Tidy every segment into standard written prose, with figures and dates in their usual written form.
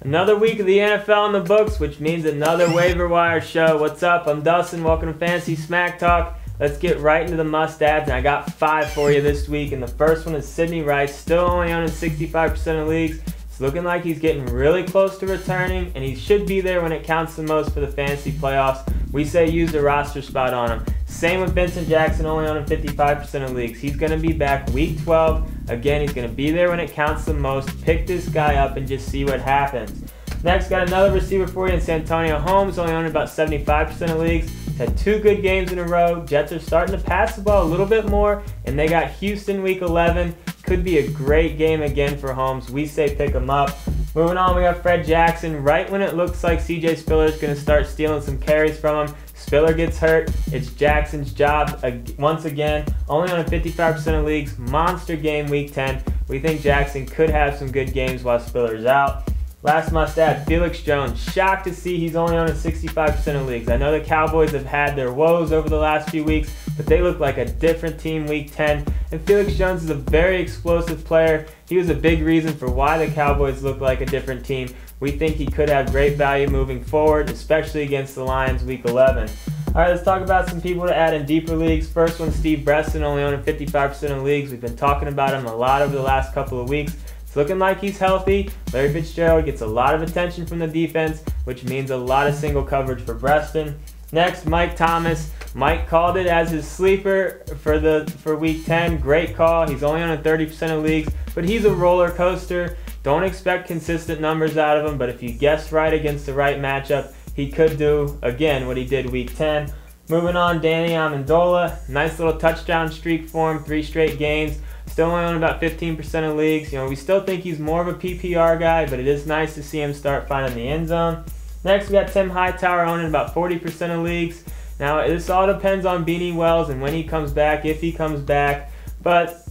Another week of the NFL in the books, which means another waiver wire show. What's up? I'm Dustin. Welcome to Fantasy Smack Talk. Let's get right into the must-adds, and I got 5 for you this week. And the first one is Sidney Rice, still only owned in 65% of leagues. It's looking like he's getting really close to returning, and he should be there when it counts the most for the fantasy playoffs. We say use the roster spot on him. Same with Vincent Jackson, only owned in 55% of leagues. He's going to be back week 12. Again, he's going to be there when it counts the most. Pick this guy up and just see what happens. Next, got another receiver for you in Santonio Holmes, only owned in about 75% of leagues. He's had 2 good games in a row. Jets are starting to pass the ball a little bit more, and they got Houston week 11. Could be a great game again for Holmes. We say pick him up. Moving on, we got Fred Jackson. Right when it looks like CJ Spiller is going to start stealing some carries from him, Spiller gets hurt. It's Jackson's job once again. Only on 55% of leagues. Monster game week 10. We think Jackson could have some good games while Spiller's out. Last must add, Felix Jones. Shocked to see he's only on 65% of leagues. I know the Cowboys have had their woes over the last few weeks, but they look like a different team week 10. And Felix Jones is a very explosive player. He was a big reason for why the Cowboys look like a different team. We think he could have great value moving forward, especially against the Lions week 11. All right, let's talk about some people to add in deeper leagues. First one, Steve Breaston, only owning 55% of leagues. We've been talking about him a lot over the last couple of weeks. It's looking like he's healthy. Larry Fitzgerald gets a lot of attention from the defense, which means a lot of single coverage for Breaston. Next, Mike Thomas. Mike called it as his sleeper for week 10. Great call. He's only on 30% of leagues, but he's a roller coaster. Don't expect consistent numbers out of him, but if you guess right against the right matchup, he could do, again, what he did week 10. Moving on, Danny Amendola. Nice little touchdown streak for him, 3 straight games. Still only on about 15% of leagues. We still think he's more of a PPR guy, but it is nice to see him start finding the end zone. Next, we got Tim Hightower owning about 40% of leagues. Now, this all depends on Beanie Wells and when he comes back, if he comes back. But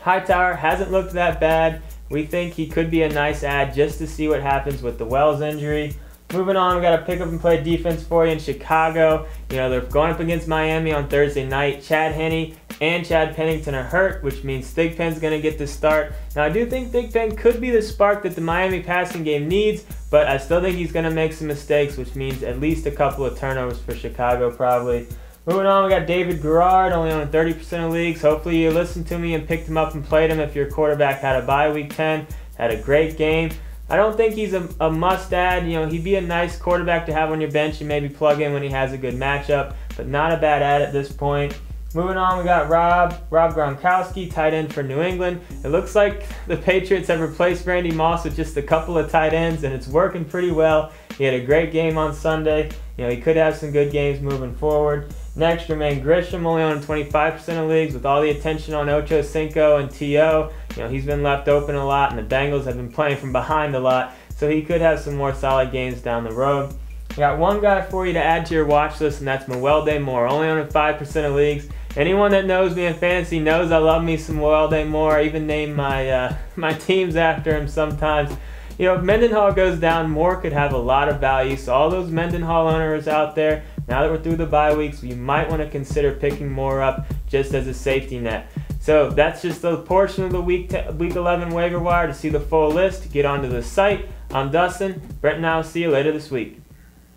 Hightower hasn't looked that bad. We think he could be a nice add just to see what happens with the Wells injury. Moving on, we got a pick up and play defense for you in Chicago. They're going up against Miami on Thursday night. Chad Henne and Chad Pennington are hurt, which means Thigpen's going to get the start. Now, I do think Thigpen could be the spark that the Miami passing game needs, but I still think he's going to make some mistakes, which means at least a couple of turnovers for Chicago probably. Moving on, we got David Gerard, only on 30% of leagues. Hopefully you listened to me and picked him up and played him if your quarterback had a bye week 10. Had a great game. I don't think he's a must-add. He'd be a nice quarterback to have on your bench and maybe plug in when he has a good matchup, but not a bad add at this point. Moving on, we got Rob Gronkowski, tight end for New England. It looks like the Patriots have replaced Randy Moss with just a couple of tight ends, and it's working pretty well. He had a great game on Sunday. He could have some good games moving forward. Next, Jermaine Grisham, only on 25% of leagues. With all the attention on Ocho Cinco and T.O., he's been left open a lot, and the Bengals have been playing from behind a lot, so he could have some more solid games down the road. I got one guy for you to add to your watch list, and that's Mewelde Moore, only on 5% of leagues. Anyone that knows me in fantasy knows I love me some Mewelde Moore. I even name my teams after him sometimes. If Mendenhall goes down, Moore could have a lot of value. So all those Mendenhall owners out there, now that we're through the bye weeks, you might want to consider picking Moore up just as a safety net. So that's just a portion of the week 11 waiver wire. To see the full list, get onto the site. I'm Dustin. Brett and I will see you later this week.